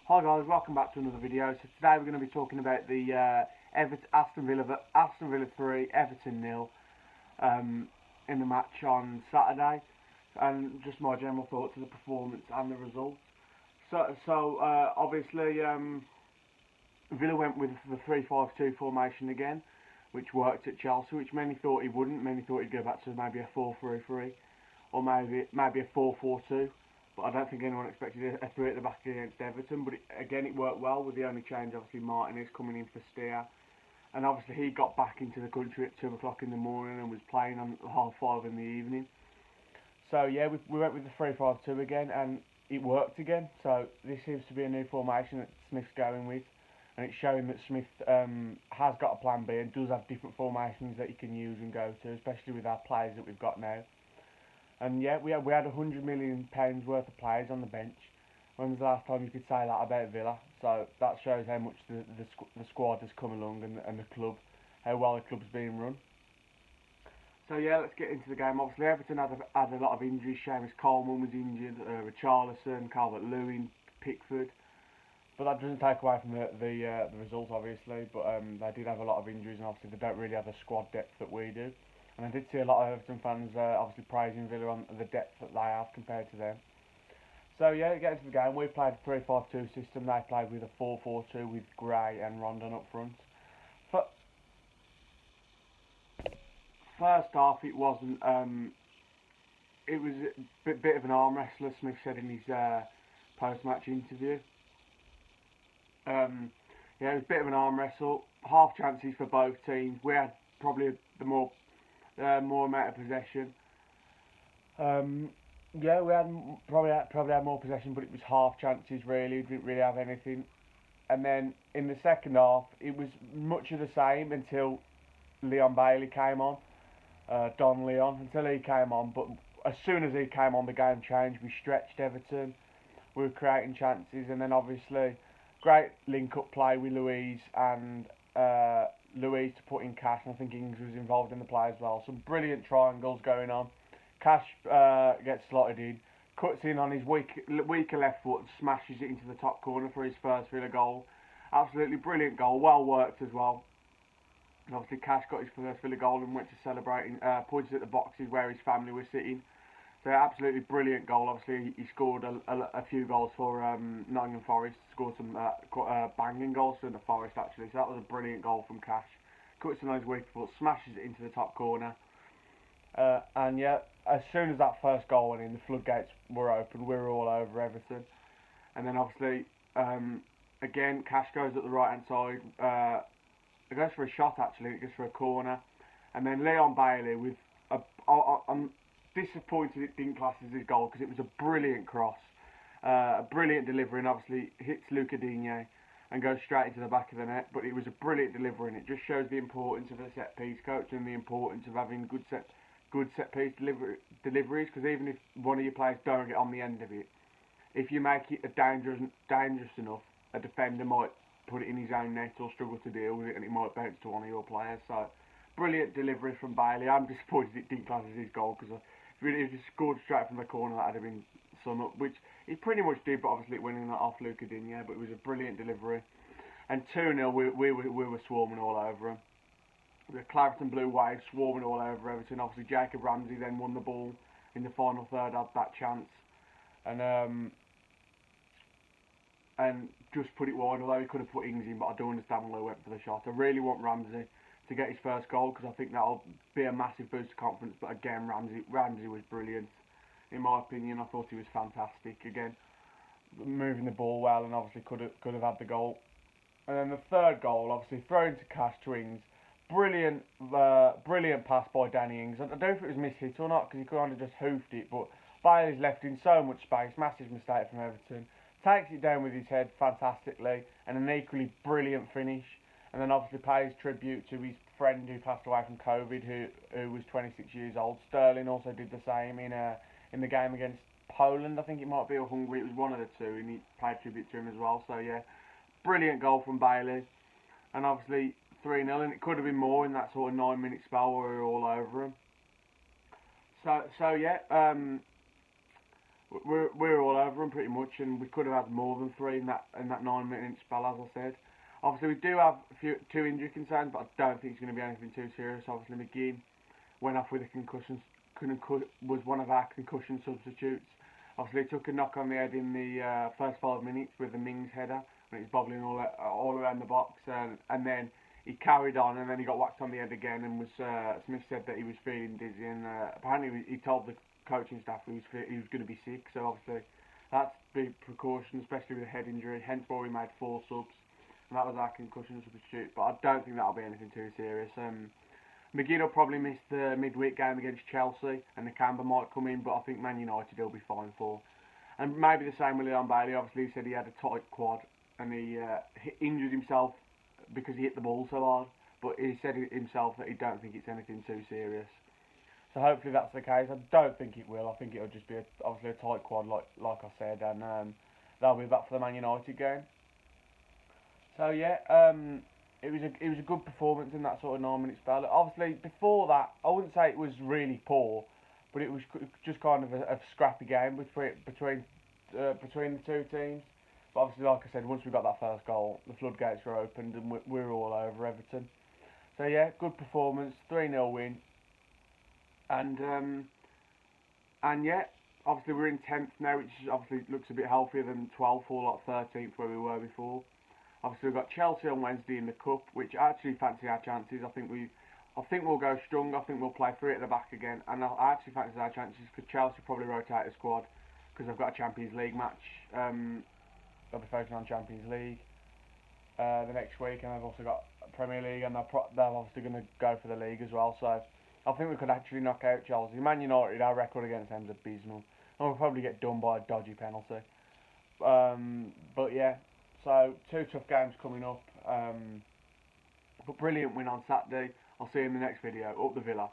Hi guys, welcome back to another video. So today we're going to be talking about the Aston Villa 3, Everton 0 in the match on Saturday, and just my general thoughts of the performance and the results. So obviously Villa went with the 3-5-2 formation again, which worked at Chelsea, which many thought he wouldn't. Many thought he'd go back to maybe a 4-3-3 or maybe a 4-4-2. But I don't think anyone expected a 3 at the back against Everton. But again, it worked well, with the only change obviously Martinez coming in for Steer. And obviously he got back into the country at 2 o'clock in the morning and was playing on 5:30 in the evening. So yeah, we went with the 3-5-2 again, and it worked again. So this seems to be a new formation that Smith's going with. And it's showing that Smith has got a plan B and does have different formations that he can use and go to, especially with our players that we've got now. And yeah, we had £100 million worth of players on the bench. When was the last time you could say that about Villa? So that shows how much the squad has come along, and the club, how well the club's being run. So yeah, let's get into the game. Obviously Everton had a lot of injuries. Seamus Coleman was injured, Richarlison, Calvert-Lewin, Pickford. But that doesn't take away from the results, obviously. But they did have a lot of injuries, and obviously they don't really have the squad depth that we do. And I did see a lot of Everton fans obviously praising Villa on the depth that they have compared to them. So yeah, to get into the game, we played a 3-5-2 system. They played with a 4-4-2 with Gray and Rondon up front. First half, it wasn't. It was a bit of an arm wrestler, Smith said in his post-match interview. Yeah, it was a bit of an arm wrestle. Half chances for both teams. We had probably the more amount of possession. Yeah, we had probably had more possession, but it was half chances really. We didn't really have anything. And then in the second half, it was much of the same until Leon Bailey came on. Don Leon, until he came on. But as soon as he came on, the game changed. We stretched Everton. We were creating chances, and then obviously great link-up play with Louise and Louise to put in Cash, and I think Ings was involved in the play as well. Some brilliant triangles going on. Cash gets slotted in, cuts in on his weaker left foot and smashes it into the top corner for his first Villa goal. Absolutely brilliant goal, well worked as well. And obviously Cash got his first Villa goal and went to celebrating, pointed at the boxes where his family was sitting. So absolutely brilliant goal. Obviously he scored a few goals for Nottingham Forest, scored some banging goals for the Forest actually. So that was a brilliant goal from Cash. Cuts in on his weak foot, smashes it into the top corner. And yeah, as soon as that first goal went in, the floodgates were open. We were all over Everton. And then obviously, again, Cash goes at the right hand side. It goes for a shot actually. It goes for a corner. And then Leon Bailey with I'm disappointed it didn't class as his goal, because it was a brilliant cross, a brilliant delivery, and obviously hits Luca Digne and goes straight into the back of the net. But it was a brilliant delivery, and it just shows the importance of a set piece coach and the importance of having good set piece deliveries, because even if one of your players don't get on the end of it, if you make it dangerous enough, a defender might put it in his own net or struggle to deal with it, and it might bounce to one of your players. So brilliant delivery from Bailey. I'm disappointed it didn't class as his goal, because if he scored straight from the corner, that'd have been sum up, which he pretty much did, but obviously winning that off Luca Digne. But it was a brilliant delivery. And 2-0, we were swarming all over him. The claret and blue wave swarming all over Everton. Obviously Jacob Ramsey then won the ball in the final third, had that chance, and just put it wide, although he could have put Ings in, but I don't understand why he went for the shot. I really want Ramsey to get his first goal, because I think that'll be a massive boost of confidence. But again, Ramsey was brilliant. In my opinion, I thought he was fantastic. Again, moving the ball well, and obviously could have had the goal. And then the third goal, obviously thrown to Cash to Ings. Brilliant pass by Danny Ings. I don't know if it was mishit or not, because he kind of just hoofed it, but Bailey's left in so much space. Massive mistake from Everton. Takes it down with his head fantastically, and an equally brilliant finish. And then obviously pays tribute to his friend who passed away from COVID, who was 26 years old. Sterling also did the same in the game against Poland, I think it might be, or Hungary. It was one of the two, and he paid tribute to him as well. So yeah, brilliant goal from Bailey. And obviously 3-0, and it could have been more in that sort of 9-minute spell where we were all over him. So yeah, we're all over them pretty much, and we could have had more than three in that 9 minute spell, as I said. Obviously, we do have two injury concerns, but I don't think it's going to be anything too serious. Obviously, McGinn went off with a concussion, was one of our concussion substitutes. Obviously, he took a knock on the head in the first 5 minutes with the Mings header when it was bobbling all around the box, and then he carried on, and then he got whacked on the head again, and was Smith said that he was feeling dizzy, and apparently he told the coaching staff he was going to be sick. So obviously, that's big precaution, especially with a head injury. Hence why we made 4 subs, and that was our concussion substitute. But I don't think that'll be anything too serious. McGinn will probably miss the midweek game against Chelsea, and the Camber might come in, but I think Man United will be fine for. And maybe the same with Leon Bailey. Obviously, he said he had a tight quad, and he injured himself because he hit the ball so hard. But he said himself that he don't think it's anything too serious. So hopefully that's the case. I don't think it will. I think it'll just be obviously a tight quad, like I said, and they'll be back for the Man United game. So yeah, it was a good performance in that sort of 9 minute spell. Obviously, before that, I wouldn't say it was really poor, but it was just kind of a scrappy game between the two teams. But obviously, like I said, once we got that first goal, the floodgates were opened and we were all over Everton. So yeah, good performance, 3-0 win, and yeah, obviously we're in 10th now, which obviously looks a bit healthier than 12th or like 13th where we were before. Obviously we've got Chelsea on Wednesday in the cup, which I actually fancy our chances. I think we'll go strong. I think we'll play three at the back again, and I actually fancy our chances because Chelsea probably rotate the squad because they've got a Champions League match. They'll be focusing on Champions League the next week, and they've also got Premier League, and they're obviously going to go for the league as well. So I think we could actually knock out Chelsea. Man United, our record against them is abysmal, and we'll probably get done by a dodgy penalty. But yeah, so 2 tough games coming up. But brilliant win on Saturday. I'll see you in the next video. Up the Villa.